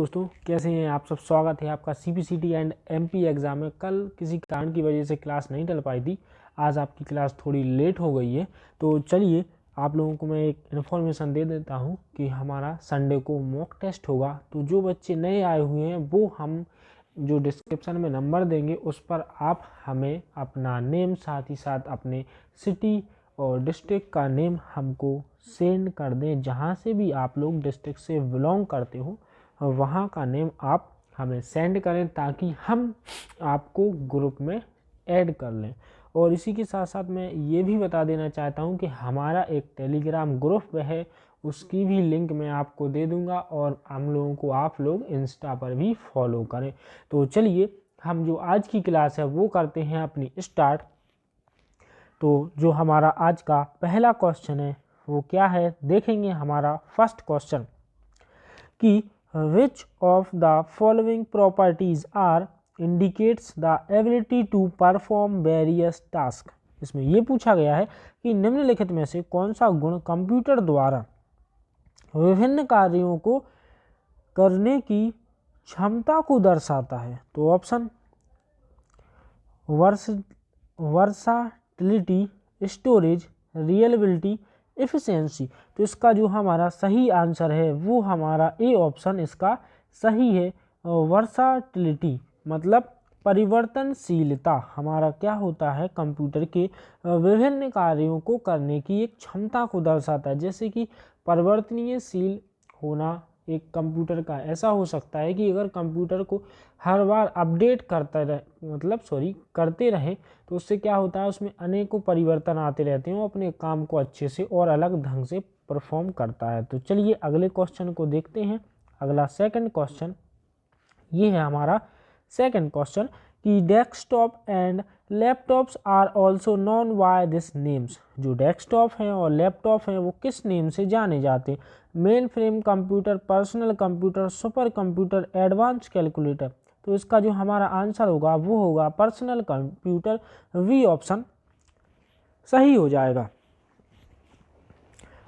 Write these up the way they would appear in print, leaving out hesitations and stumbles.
दोस्तों, कैसे हैं आप सब। स्वागत है आपका CPCT एंड MP एग्ज़ाम में। कल किसी कारण की वजह से क्लास नहीं चल पाई थी, आज आपकी क्लास थोड़ी लेट हो गई है। तो चलिए आप लोगों को मैं एक इन्फॉर्मेशन दे देता हूं कि हमारा संडे को मॉक टेस्ट होगा। तो जो बच्चे नए आए हुए हैं वो हम जो डिस्क्रिप्शन में नंबर देंगे उस पर आप हमें अपना नेम, साथ ही साथ अपने सिटी और डिस्ट्रिक्ट का नेम हमको सेंड कर दें। जहां से भी आप लोग डिस्ट्रिक्ट से बिलोंग करते हो वहाँ का नेम आप हमें सेंड करें ताकि हम आपको ग्रुप में ऐड कर लें। और इसी के साथ साथ मैं ये भी बता देना चाहता हूँ कि हमारा एक टेलीग्राम ग्रुप है, उसकी भी लिंक मैं आपको दे दूँगा और हम लोगों को आप लोग इंस्टा पर भी फॉलो करें। तो चलिए हम जो आज की क्लास है वो करते हैं अपनी स्टार्ट। तो जो हमारा आज का पहला क्वेश्चन है वो क्या है देखेंगे। हमारा फर्स्ट क्वेश्चन कि which of the following properties are indicates the ability to perform various tasks। इसमें ये पूछा गया है कि निम्नलिखित में से कौन सा गुण कंप्यूटर द्वारा विभिन्न कार्यों को करने की क्षमता को दर्शाता है। तो ऑप्शन वर्साटिलिटी, स्टोरेज, रिलायबिलिटी, एफिशिएंसी। तो इसका जो हमारा सही आंसर है वो हमारा ए ऑप्शन इसका सही है। वर्साटिलिटी मतलब परिवर्तनशीलता। हमारा क्या होता है, कंप्यूटर के विभिन्न कार्यों को करने की एक क्षमता को दर्शाता है। जैसे कि परिवर्तनशील होना एक कंप्यूटर का ऐसा हो सकता है कि अगर कंप्यूटर को हर बार अपडेट करते रहे तो उससे क्या होता है, उसमें अनेकों परिवर्तन आते रहते हैं, वो अपने काम को अच्छे से और अलग ढंग से परफॉर्म करता है। तो चलिए अगले क्वेश्चन को देखते हैं। अगला सेकंड क्वेश्चन ये है हमारा सेकंड क्वेश्चन कि desktop and laptops are also known by this names. जो डेस्कटॉप हैं और लैपटॉप हैं वो किस नेम से जाने जाते हैं। Main frame computer, personal computer, super computer, advance calculator. तो इसका जो हमारा आंसर होगा वो होगा पर्सनल कंप्यूटर। वी ऑप्शन सही हो जाएगा।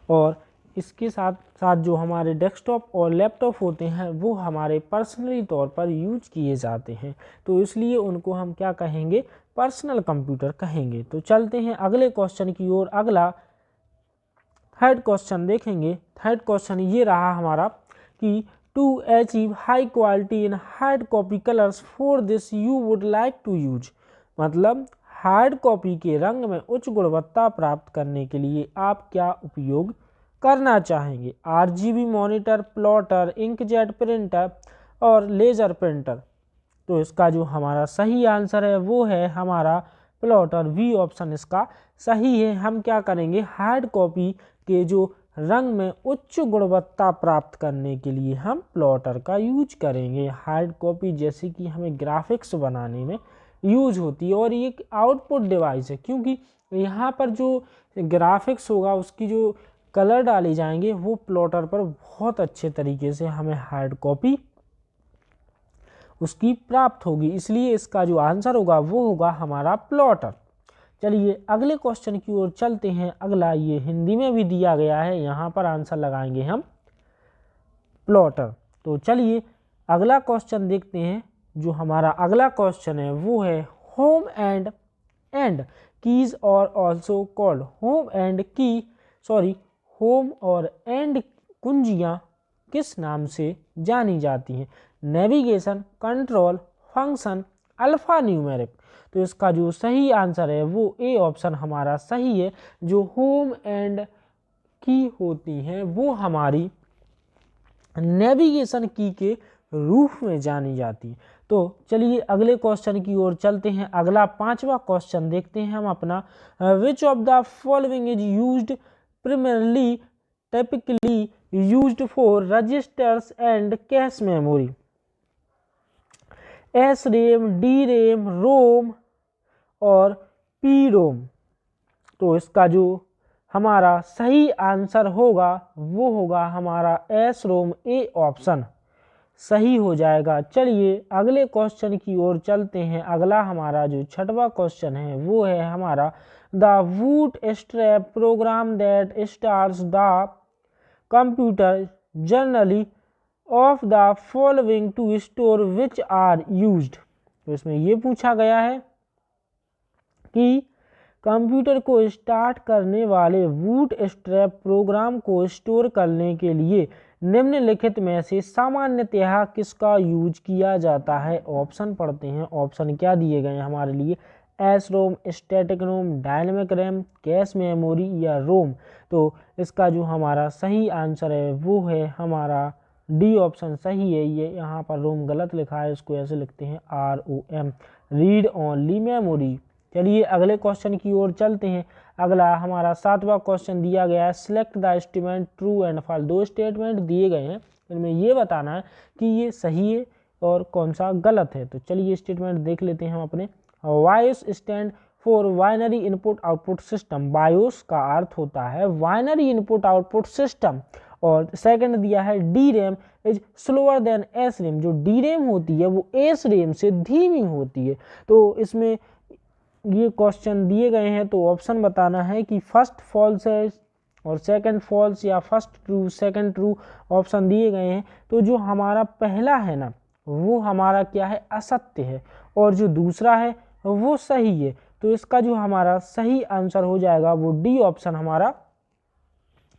और इसके साथ साथ जो हमारे डेस्कटॉप और लैपटॉप होते हैं वो हमारे पर्सनली तौर पर यूज किए जाते हैं, तो इसलिए उनको हम क्या कहेंगे, पर्सनल कंप्यूटर कहेंगे। तो चलते हैं अगले क्वेश्चन की ओर। अगला थर्ड क्वेश्चन देखेंगे। थर्ड क्वेश्चन ये रहा हमारा कि to achieve high quality in hard copy colours for this you would like to use. मतलब हार्ड कॉपी के रंग में उच्च गुणवत्ता प्राप्त करने के लिए आप क्या उपयोग करना चाहेंगे। RGB monitor, plotter, inkjet printer और लेजर प्रिंटर। तो इसका जो हमारा सही आंसर है वो है हमारा प्लॉटर। वी ऑप्शन इसका सही है। हम क्या करेंगे, हार्ड कॉपी के जो रंग में उच्च गुणवत्ता प्राप्त करने के लिए हम प्लॉटर का यूज करेंगे। हार्ड कॉपी जैसे कि हमें ग्राफिक्स बनाने में यूज होती है और ये एक आउटपुट डिवाइस है, क्योंकि यहाँ पर जो ग्राफिक्स होगा उसकी जो कलर डाले जाएंगे वो प्लॉटर पर बहुत अच्छे तरीके से हमें हार्ड कॉपी उसकी प्राप्त होगी। इसलिए इसका जो आंसर होगा वो होगा हमारा प्लॉटर। चलिए अगले क्वेश्चन की ओर चलते हैं। अगला ये हिंदी में भी दिया गया है, यहाँ पर आंसर लगाएंगे हम प्लॉटर। तो चलिए अगला क्वेश्चन देखते हैं। जो हमारा अगला क्वेश्चन है वो है होम एंड कीज और ऑल्सो कॉल्ड। होम और एंड कुंजियां किस नाम से जानी जाती हैं। Navigation, control, function, alpha numeric. तो इसका जो सही आंसर है वो ए ऑप्शन हमारा सही है। जो होम एंड की होती हैं वो हमारी नेविगेशन की के रूप में जानी जाती है। तो चलिए अगले क्वेश्चन की ओर चलते हैं। अगला पांचवा क्वेश्चन देखते हैं हम अपना। विच of the following is used primarily typically used for registers and cache memory। SRAM, DRAM, ROM और PROM। तो इसका जो हमारा सही आंसर होगा वो होगा हमारा SROM। ए ऑप्शन सही हो जाएगा। चलिए अगले क्वेश्चन की ओर चलते हैं। अगला हमारा जो छठवां क्वेश्चन है वो है हमारा the bootstrap program that starts the computer generally of the following to store which are used. तो इसमें ये पूछा गया है कि कंप्यूटर को स्टार्ट करने वाले बूटस्ट्रैप प्रोग्राम को स्टोर करने के लिए निम्नलिखित में से सामान्यतः किसका यूज किया जाता है। ऑप्शन पढ़ते हैं। ऑप्शन क्या दिए गए हैं हमारे लिए, एस रोम, स्टैटिक रोम, डायनेमिक रैम, कैश मेमोरी या रोम। तो इसका जो हमारा सही आंसर है वो है हमारा डी ऑप्शन सही है। ये यहाँ पर रोम गलत लिखा है, इसको ऐसे लिखते हैं ROM, रीड ओनली मेमोरी। चलिए अगले क्वेश्चन की ओर चलते हैं। अगला हमारा 7वां क्वेश्चन दिया गया है, select the statement true and false. 2 statement दिए गए हैं, इनमें ये बताना है कि ये सही है और कौन सा गलत है। तो चलिए स्टेटमेंट देख लेते हैं हम अपने। BIOS stand for binary input output system. BIOS का अर्थ होता है बाइनरी इनपुट आउटपुट सिस्टम। और सेकंड दिया है D RAM is slower then S RAM. जो डी रैम होती है वो एस रैम से धीमी होती है। तो इसमें ये क्वेश्चन दिए गए हैं तो ऑप्शन बताना है कि फर्स्ट फॉल्स है और सेकंड फॉल्स या first true second true option दिए गए हैं। तो जो हमारा पहला है ना वो हमारा क्या है, असत्य है, और जो दूसरा है वो सही है। तो इसका जो हमारा सही आंसर हो जाएगा वो डी ऑप्शन हमारा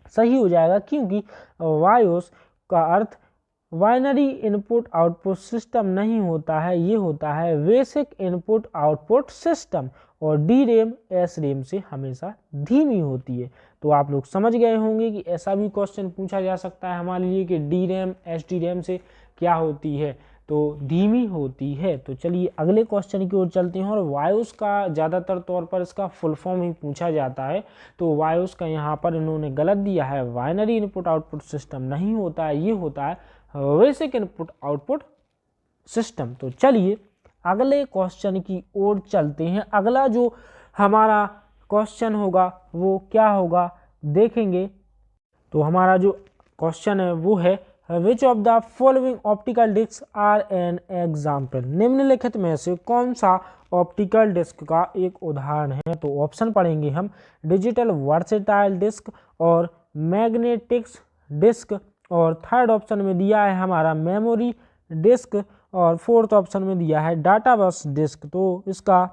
सही हो जाएगा, क्योंकि बायोस का अर्थ बाइनरी इनपुट आउटपुट सिस्टम नहीं होता है, ये होता है बेसिक इनपुट आउटपुट सिस्टम। और डी रैम एस रैम से हमेशा धीमी होती है। तो आप लोग समझ गए होंगे कि ऐसा भी क्वेश्चन पूछा जा सकता है हमारे लिए कि D RAM S D RAM से क्या होती है, तो धीमी होती है। तो चलिए अगले क्वेश्चन की ओर चलते हैं। और वायोस का ज़्यादातर तौर पर इसका फुल फॉर्म ही पूछा जाता है, तो वायोस का यहाँ पर इन्होंने गलत दिया है। बाइनरी इनपुट आउटपुट सिस्टम नहीं होता है, ये होता है बेसिक इनपुट आउटपुट सिस्टम। तो चलिए अगले क्वेश्चन की ओर चलते हैं। अगला जो हमारा क्वेश्चन होगा वो क्या होगा देखेंगे। तो हमारा जो क्वेश्चन है वो है which of the following optical disc are an example. निम्नलिखित में से कौन सा ऑप्टिकल डिस्क का एक उदाहरण है। तो ऑप्शन पढ़ेंगे हम, डिजिटल वर्सेटाइल डिस्क और मैग्नेटिक्स डिस्क, और थर्ड ऑप्शन में दिया है हमारा मेमोरी डिस्क, और फोर्थ ऑप्शन में दिया है डाटा बस डिस्क। तो इसका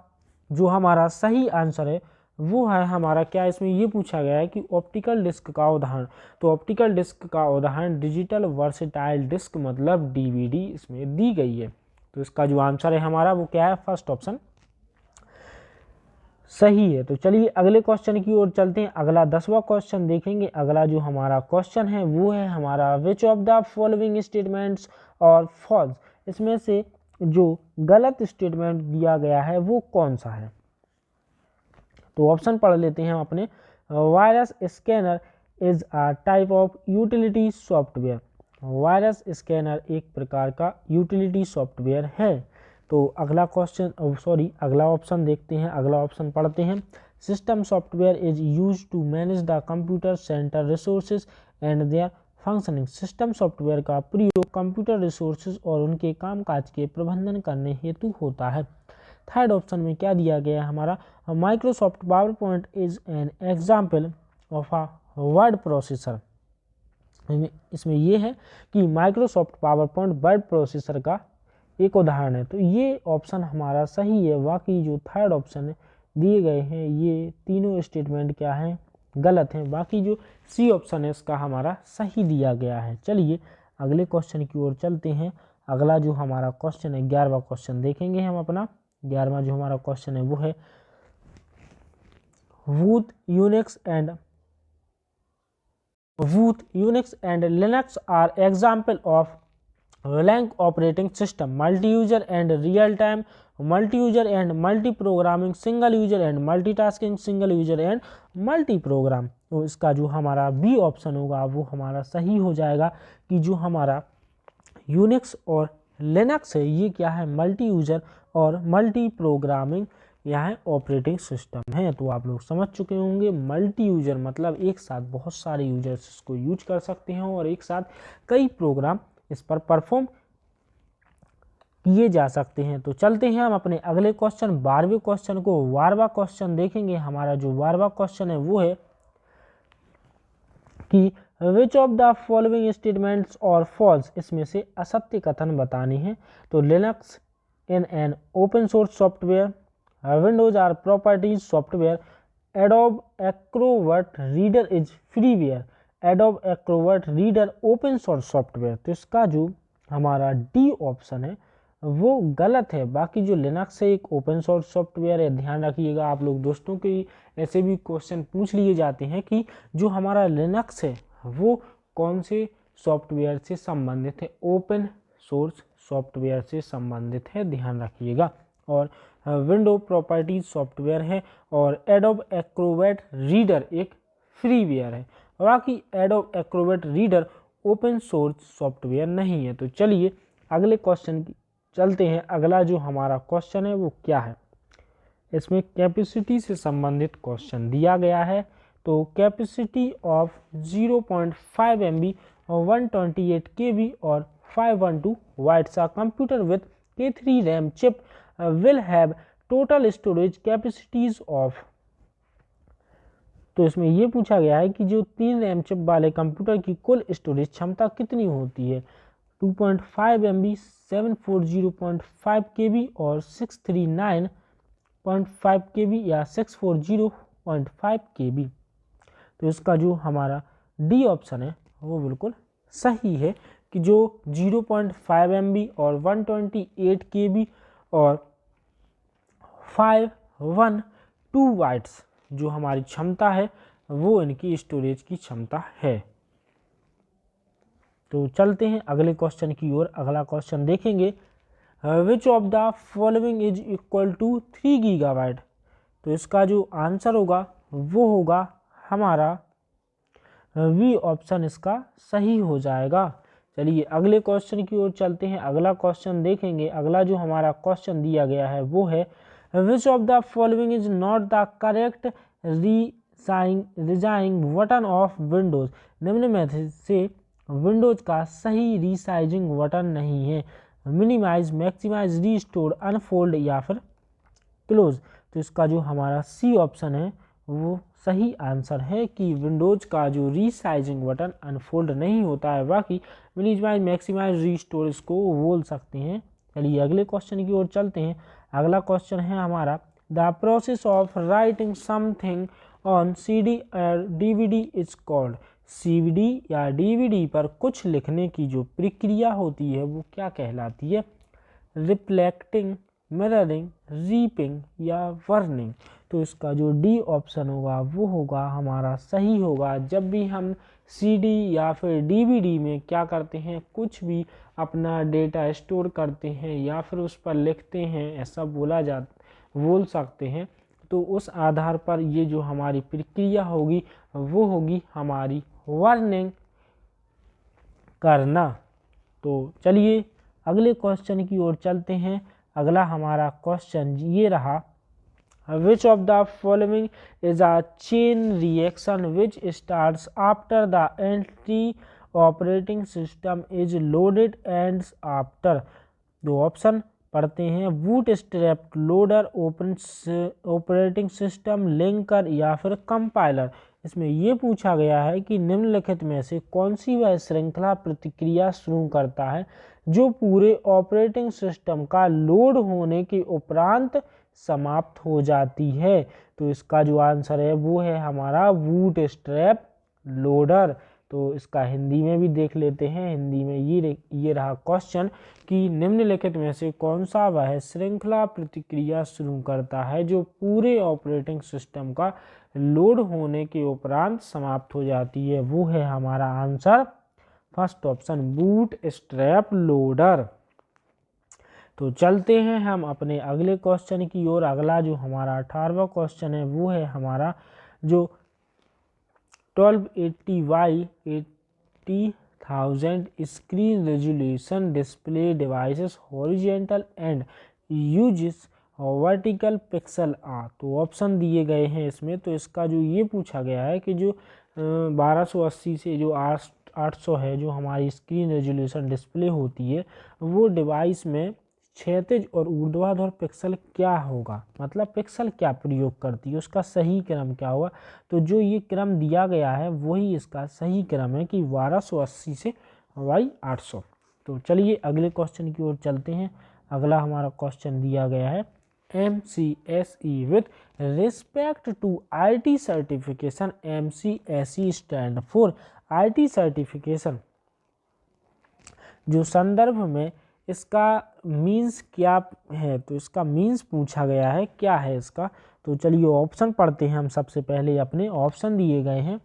जो हमारा सही आंसर है वो है हमारा क्या, इसमें ये पूछा गया है कि ऑप्टिकल डिस्क का उदाहरण। तो ऑप्टिकल डिस्क का उदाहरण डिजिटल वर्सेटाइल डिस्क मतलब DVD इसमें दी गई है। तो इसका जो आंसर है हमारा वो क्या है, फर्स्ट ऑप्शन सही है। तो चलिए अगले क्वेश्चन की ओर चलते हैं। अगला 10वां क्वेश्चन देखेंगे। अगला जो हमारा क्वेश्चन है वो है हमारा विच ऑफ द फॉलोइंग स्टेटमेंट्स और फॉल्स। इसमें से जो गलत स्टेटमेंट दिया गया है वो कौन सा है। तो ऑप्शन पढ़ लेते हैं हम अपने। Virus scanner is a type of utility software. Virus scanner एक प्रकार का यूटिलिटी सॉफ्टवेयर है। तो अगला क्वेश्चन अगला ऑप्शन देखते हैं। अगला ऑप्शन पढ़ते हैं, system software is use to manage the computer centre resources and their functioning. System software का प्रयोग कंप्यूटर रिसोर्सेज और उनके कामकाज के प्रबंधन करने हेतु होता है। थर्ड ऑप्शन में क्या दिया गया है हमारा, Microsoft power point is an example of a word processor. इसमें यह है कि Microsoft power point word processor का एक उदाहरण है। तो ये ऑप्शन हमारा सही है। बाकी जो थर्ड ऑप्शन दिए गए हैं ये तीनों स्टेटमेंट क्या हैं, गलत हैं। बाकी जो सी ऑप्शन है इसका हमारा सही दिया गया है। चलिए अगले क्वेश्चन की ओर चलते हैं। अगला जो हमारा क्वेश्चन है 11वां क्वेश्चन देखेंगे हम अपना। 11वां जो हमारा क्वेश्चन है वो है वूट Unix and Linux are example of Lang operating system, multi-user and real-time, multi-user and multi-programming, single user and multitasking, single user and multi-program। तो इसका जो हमारा बी ऑप्शन होगा वो हमारा सही हो जाएगा कि जो हमारा यूनिक्स और लिनक्स है ये क्या है, मल्टी यूजर और मल्टी प्रोग्रामिंग यहाँ ऑपरेटिंग सिस्टम है। तो आप लोग समझ चुके होंगे मल्टी यूजर मतलब एक साथ बहुत सारे यूजर्स इसको यूज कर सकते हैं और एक साथ कई प्रोग्राम इस पर परफॉर्म किए जा सकते हैं। तो चलते हैं हम अपने अगले क्वेश्चन 12वें क्वेश्चन को। 12वां क्वेश्चन देखेंगे। हमारा जो 12वां क्वेश्चन है वो है कि which of the following statements और फॉल्स, इसमें से असत्य कथन बताने हैं। तो Linux in an open source software, Windows are properties software, Adobe Acrobat Reader is freeware, Adobe Acrobat Reader open source software. तो इसका जो हमारा डी ऑप्शन है वो गलत है। बाकी जो लिनक्स है एक ओपन सोर्स सॉफ्टवेयर है। ध्यान रखिएगा आप लोग दोस्तों की ऐसे भी क्वेश्चन पूछ लिए जाते हैं कि जो हमारा लिनक्स है वो कौन से सॉफ्टवेयर से संबंधित है, ओपन सोर्स सॉफ्टवेयर से संबंधित है, ध्यान रखिएगा। और विंडो प्रॉपर्टीज सॉफ्टवेयर है और एडोब एक्रोबैट रीडर एक फ्रीवेयर है। बाकी adobe Acrobat Reader open source software नहीं है। तो चलिए अगले क्वेश्चन की चलते हैं। अगला जो हमारा क्वेश्चन है वो क्या है, इसमें कैपेसिटी से संबंधित क्वेश्चन दिया गया है। तो कैपेसिटी ऑफ 0.5 MB और 128 KB और 512 watts a computer with K3 RAM chip will have total storage capacities of. तो इसमें ये पूछा गया है कि जो 3 रैम चिप वाले कंप्यूटर की कुल स्टोरेज क्षमता कितनी होती है, 2.5 MB, 740.5 KB और 639.5 KB या 640.5 KB। तो इसका जो हमारा डी ऑप्शन है वो बिल्कुल सही है कि जो 0.5 MB और 128 KB और 512 वाट्स जो हमारी क्षमता है वो इनकी स्टोरेज की क्षमता है। तो चलते हैं अगले क्वेश्चन की ओर। अगला क्वेश्चन देखेंगे, which of the following is equal to 3 GB। तो इसका जो आंसर होगा वो होगा हमारा वी ऑप्शन, इसका सही हो जाएगा। चलिए अगले क्वेश्चन की ओर चलते हैं। अगला क्वेश्चन देखेंगे। अगला जो हमारा क्वेश्चन दिया गया है वो है, which of the following is not the correct resizing button of Windows. निम्न में से विंडोज का सही रीसाइजिंग बटन नहीं है, मिनिमाइज, मैक्सिमाइज, रीस्टोर, अनफोल्ड या फिर क्लोज। तो इसका जो हमारा सी ऑप्शन है वो सही आंसर है कि विंडोज का जो रीसाइजिंग बटन अनफोल्ड नहीं होता है। बाकी मिनिमाइज, मैक्सिमाइज, रीस्टोर इसको बोल सकते हैं। चलिए अगले क्वेश्चन की ओर चलते हैं। अगला क्वेश्चन है हमारा, the process of writing something on CD और DVD इज कॉल्ड। CD या DVD पर कुछ लिखने की जो प्रक्रिया होती है वो क्या कहलाती है, रिफ्लेक्टिंग, मिररिंग, रीपिंग या वर्निंग। तो इसका जो डी ऑप्शन होगा वो होगा हमारा सही होगा। जब भी हम CD या फिर DVD में क्या करते हैं, कुछ भी अपना डेटा स्टोर करते हैं या फिर उस पर लिखते हैं, ऐसा बोल सकते हैं। तो उस आधार पर ये जो हमारी प्रक्रिया होगी वो होगी हमारी वर्निंग करना। तो चलिए अगले क्वेश्चन की ओर चलते हैं। अगला हमारा क्वेश्चन ये रहा, विच of the following is a chain reaction which starts after the entry operating system is loaded ends after. दो ऑप्शन पढ़ते हैं, boot strap loader, operating system linker या फिर कंपाइलर। इसमें ये पूछा गया है कि निम्नलिखित में से कौन सी वह श्रृंखला प्रतिक्रिया शुरू करता है जो पूरे ऑपरेटिंग सिस्टम का लोड होने के उपरांत समाप्त हो जाती है। तो इसका जो आंसर है वो है हमारा बूट स्ट्रैप लोडर। तो इसका हिंदी में भी देख लेते हैं। हिंदी में ये रहा क्वेश्चन कि निम्नलिखित में से कौन सा वह श्रृंखला प्रतिक्रिया शुरू करता है जो पूरे ऑपरेटिंग सिस्टम का लोड होने के उपरांत समाप्त हो जाती है। वो है हमारा answer first option, boot strap loader. तो चलते हैं हम अपने अगले क्वेश्चन की ओर। अगला जो हमारा 18वां क्वेश्चन है वो है हमारा जो 1280x80,000 screen resolution display devices horizontal and uses vertical pixel आ। तो ऑप्शन दिए गए हैं इसमें। तो इसका जो ये पूछा गया है कि जो 1280 से जो 800 है जो हमारी स्क्रीन रेजोल्यूशन डिस्प्ले होती है वो डिवाइस में क्षैतिज और ऊर्ध्वाधर पिक्सल क्या होगा, मतलब पिक्सल क्या प्रयोग करती है, उसका सही क्रम क्या होगा। तो जो ये क्रम दिया गया है वही इसका सही क्रम है कि 1280 से बाई 800। तो चलिए अगले क्वेश्चन की ओर चलते हैं। अगला हमारा क्वेश्चन दिया गया है MCSE with respect to IT certification। MCSE stand for IT certification. जो संदर्भ में इसका मीन्स क्या है, तो इसका मीन्स पूछा गया है क्या है इसका। तो चलिए ऑप्शन पढ़ते हैं हम। सबसे पहले अपने ऑप्शन दिए गए हैं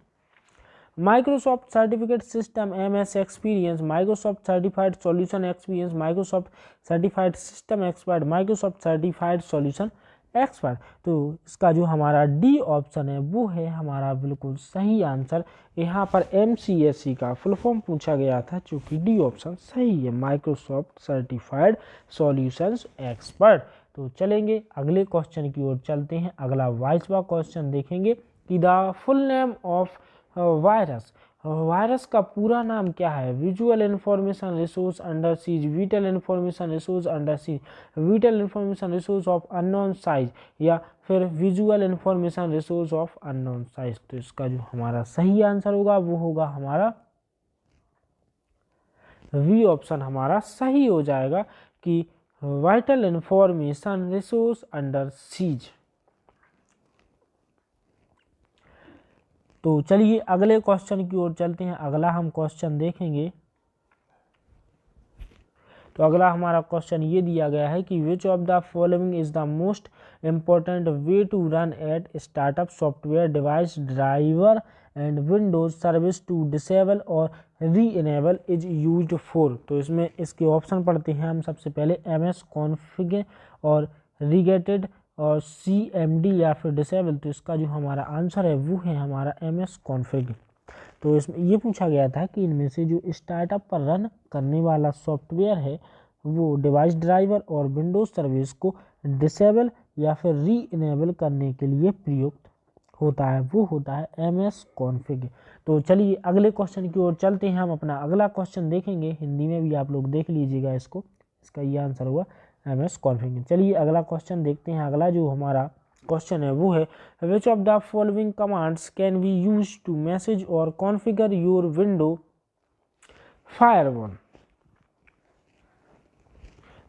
Microsoft certificate system MS experience, Microsoft certified solution experience, Microsoft certified system expert, Microsoft certified solution expert. तो इसका जो हमारा डी ऑप्शन है वो है हमारा बिल्कुल सही आंसर। यहाँ पर MCSE का फुल फॉर्म पूछा गया था, चूँकि डी ऑप्शन सही है, माइक्रोसॉफ्ट सर्टिफाइड सॉल्यूशंस एक्सपर्ट। तो चलेंगे अगले क्वेश्चन की ओर चलते हैं। अगला 22वां क्वेश्चन देखेंगे कि the full name of virus. Virus का पूरा नाम क्या है। Visual information resource under seize, whittle information resource under seize, whittle information resource of unknown size, या फिर visual information resource of unknown size. तो इसका जो हमारा सही आंसर होगा वो होगा हमारा वी ऑप्शन हमारा सही हो जाएगा कि vital information resource under seize. तो चलिए अगले क्वेश्चन की ओर चलते हैं। अगला हम क्वेश्चन देखेंगे। तो अगला हमारा क्वेश्चन ये दिया गया है कि which of the following is the most important way to run at startup software device driver and Windows service to disable और री इनेबल इज यूज्ड फॉर। तो इसमें इसके ऑप्शन पढ़ते हैं हम। सबसे पहले MS कॉन्फ़िग और रिगेटेड और CMD या फिर डिसेबल। तो इसका जो हमारा आंसर है वो है हमारा MS कॉन्फ़िग। तो इसमें ये पूछा गया था कि इनमें से जो स्टार्टअप पर रन करने वाला सॉफ्टवेयर है वो डिवाइस ड्राइवर और विंडोज सर्विस को डिसेबल या फिर री इनेबल करने के लिए प्रयुक्त होता है, वो होता है MS कॉन्फ़िग। तो चलिए अगले क्वेश्चन की ओर चलते हैं। हम अपना अगला क्वेश्चन देखेंगे, हिंदी में भी आप लोग देख लीजिएगा इसको। इसका ये आंसर हुआ MS कॉन्फ़िग। चलिए अगला क्वेश्चन देखते हैं। अगला जो हमारा क्वेश्चन है वो है which of the following commands can be use to message और कॉन्फ़िगर योर विंडो फायरवॉल।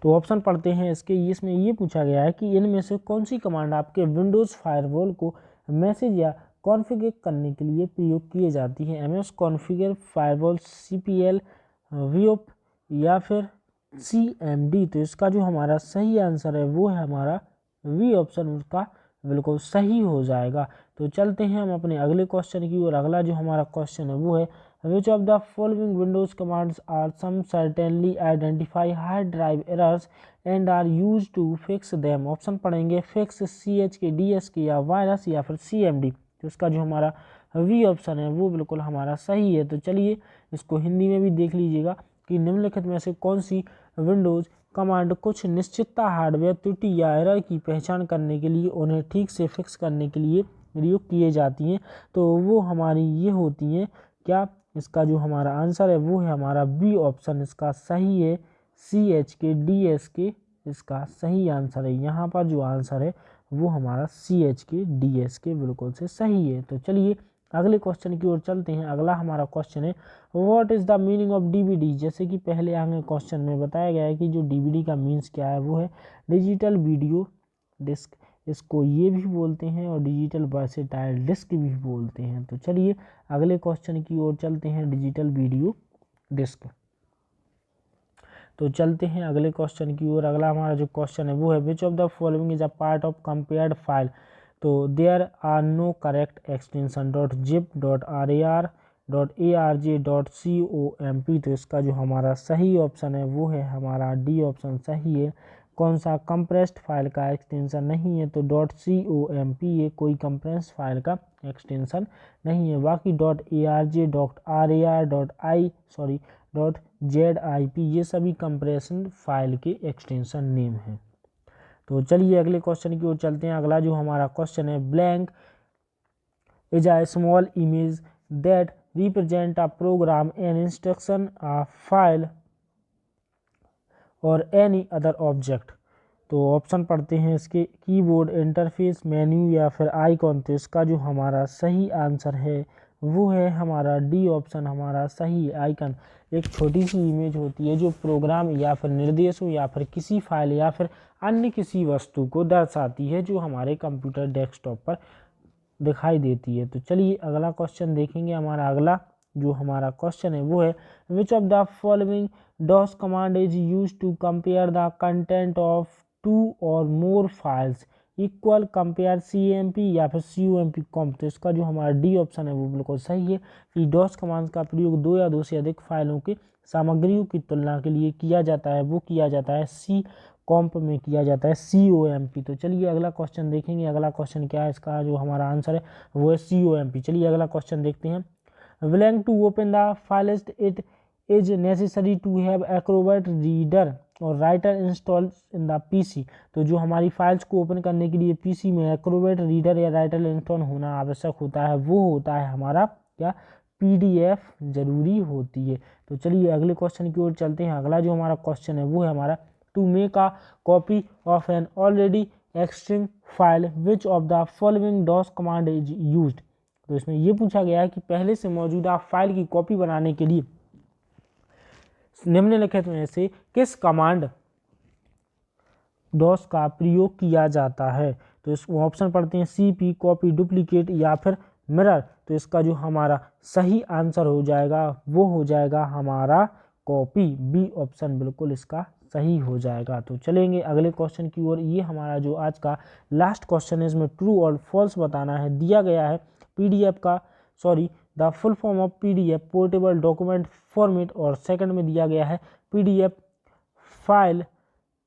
तो ऑप्शन पढ़ते हैं इसके। इसमें ये पूछा गया है कि इनमें से कौन सी कमांड आपके विंडोज फायरवॉल को मैसेज या कॉन्फ़िगर करने के लिए प्रयोग की जाती है। MS configure, firewall, CPL, VOP या फिर CMD। तो इसका जो हमारा सही आंसर है वो है हमारा वी ऑप्शन, उसका बिल्कुल सही हो जाएगा। तो चलते हैं हम अपने अगले क्वेश्चन की ओर। अगला जो हमारा क्वेश्चन है वो है which of the following Windows commands are some certainly identify hard drive errors and are use to fix them. Option पढ़ेंगे फिक्स, CHK, DSK या वायरस या फिर CMD। तो इसका जो हमारा वी ऑप्शन है वो बिल्कुल हमारा सही है। तो चलिए इसको हिंदी में भी देख लीजिएगा कि निम्नलिखित में से कौन सी विंडोज कमांड कुछ निश्चितता हार्डवेयर त्रुटि या एरर की पहचान करने के लिए उन्हें ठीक से फिक्स करने के लिए प्रयोग किए जाती हैं। तो वो हमारी ये होती हैं क्या। इसका जो हमारा आंसर है वो है हमारा बी ऑप्शन, इसका सही है CHK, DSK इसका सही आंसर है। यहाँ पर जो आंसर है वो हमारा CHK, DSK बिल्कुल से सही है। तो चलिए अगले क्वेश्चन की ओर चलते हैं। अगला हमारा क्वेश्चन है what is the meaning of DVD। जैसे कि पहले आगे क्वेश्चन में बताया गया है कि जो DVD का मीन्स क्या है वो है डिजिटल वीडियो डिस्क, इसको ये भी बोलते हैं, और डिजिटल वर्सेटाइल डिस्क भी बोलते हैं। तो चलिए अगले क्वेश्चन की ओर चलते हैं, डिजिटल वीडियो डिस्क। तो चलते हैं अगले क्वेश्चन की ओर। अगला हमारा जो क्वेश्चन है वो है which of the following is a part of compared file. तो there are no correct extension .zip, .rar, .arg, .comp। तो इसका जो हमारा सही ऑप्शन है वो है हमारा डी ऑप्शन सही है। कौन सा कंप्रेस्ड फाइल का एक्सटेंशन नहीं है, तो .comp ये कोई कंप्रेस्ड फाइल का एक्सटेंशन नहीं है। बाकी .arg, .zip ये सभी कंप्रेशन फाइल के एक्सटेंशन नेम हैं। तो चलिए अगले क्वेश्चन की ओर चलते हैं। अगला जो हमारा क्वेश्चन है blank is a small image that represent a program an instruction a file और एनी अदर ऑब्जेक्ट। तो ऑप्शन पढ़ते हैं इसके, कीबोर्ड, इंटरफेस, मेन्यू या फिर आइकॉन। तो इसका जो हमारा सही आंसर है वो है हमारा डी ऑप्शन हमारा सही आइकन। एक छोटी सी इमेज होती है जो प्रोग्राम या फिर निर्देशों या फिर किसी फाइल या फिर अन्य किसी वस्तु को दर्शाती है जो हमारे कंप्यूटर डेस्कटॉप पर दिखाई देती है। तो चलिए अगला क्वेश्चन देखेंगे। हमारा अगला जो हमारा क्वेश्चन है वो है, which of the following DOS command is use to compare the content of two और more files equal, compare CMP या फिर COMP कॉम्प। तो इसका जो हमारा डी ऑप्शन है वो बिल्कुल सही है कि डॉस कमांड का प्रयोग दो या दो से अधिक फाइलों के सामग्रियों की तुलना के लिए किया जाता है, वो किया जाता है सी कॉम्प में किया जाता है COMP। तो चलिए अगला क्वेश्चन देखेंगे। अगला क्वेश्चन क्या है, इसका जो हमारा आंसर है वो है COMP। चलिए अगला क्वेश्चन देखते हैं। Willing to open the file list, it is necessary to have Acrobat Reader और writer install in the PC। तो जो हमारी फाइल्स को ओपन करने के लिए PC में एक्रोबैट रीडर या राइटर इंस्टॉल होना आवश्यक होता है, वो होता है हमारा क्या, PDF जरूरी होती है। तो चलिए अगले क्वेश्चन की ओर चलते हैं। अगला जो हमारा क्वेश्चन है वो है हमारा, to make a copy of an already existing file which of the following DOS command is used. तो इसमें ये पूछा गया है कि पहले से मौजूदा फाइल की कॉपी बनाने के लिए निम्नलिखित में से किस कमांड डॉस का प्रयोग किया जाता है। तो इस ऑप्शन पढ़ते हैं, CP, कॉपी, डुप्लीकेट या फिर मिरर। तो इसका जो हमारा सही आंसर हो जाएगा वो हो जाएगा हमारा कॉपी, बी ऑप्शन बिल्कुल इसका सही हो जाएगा। तो चलेंगे अगले क्वेश्चन की ओर। ये हमारा जो आज का लास्ट क्वेश्चन है, इसमें ट्रू और फॉल्स बताना है। दिया गया है the full form of PDF portable document format, और सेकंड में दिया गया है PDF file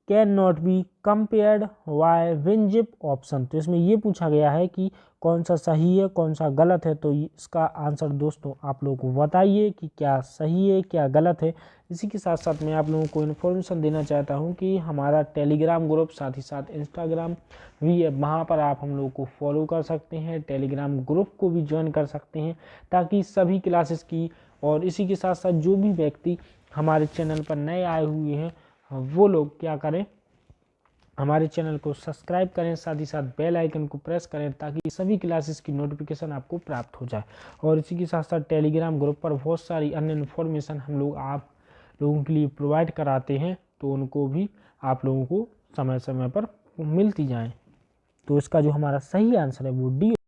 can not be compared by WinZip option. तो इसमें ये पूछा गया है कि कौन सा सही है कौन सा गलत है। तो इसका आंसर दोस्तों आप लोगों को बताइए कि क्या सही है क्या गलत है। इसी के साथ साथ मैं आप लोगों को इन्फॉर्मेशन देना चाहता हूं कि हमारा टेलीग्राम ग्रुप, साथ ही साथ इंस्टाग्राम भी है, वहाँ पर आप हम लोगों को फॉलो कर सकते हैं, टेलीग्राम ग्रुप को भी ज्वाइन कर सकते हैं, ताकि सभी क्लासेस की और इसी के साथ साथ जो भी व्यक्ति हमारे चैनल पर नए आए हुए हैं वो लोग क्या करें, हमारे चैनल को सब्सक्राइब करें, साथ ही साथ बेल आइकन को प्रेस करें ताकि सभी क्लासेस की नोटिफिकेशन आपको प्राप्त हो जाए। और इसी के साथ साथ टेलीग्राम ग्रुप पर बहुत सारी अन्य इन्फॉर्मेशन हम लोग आप लोगों के लिए प्रोवाइड कराते हैं, तो उनको भी आप लोगों को समय समय पर मिलती जाएँ। तो इसका जो हमारा सही आंसर है वो डी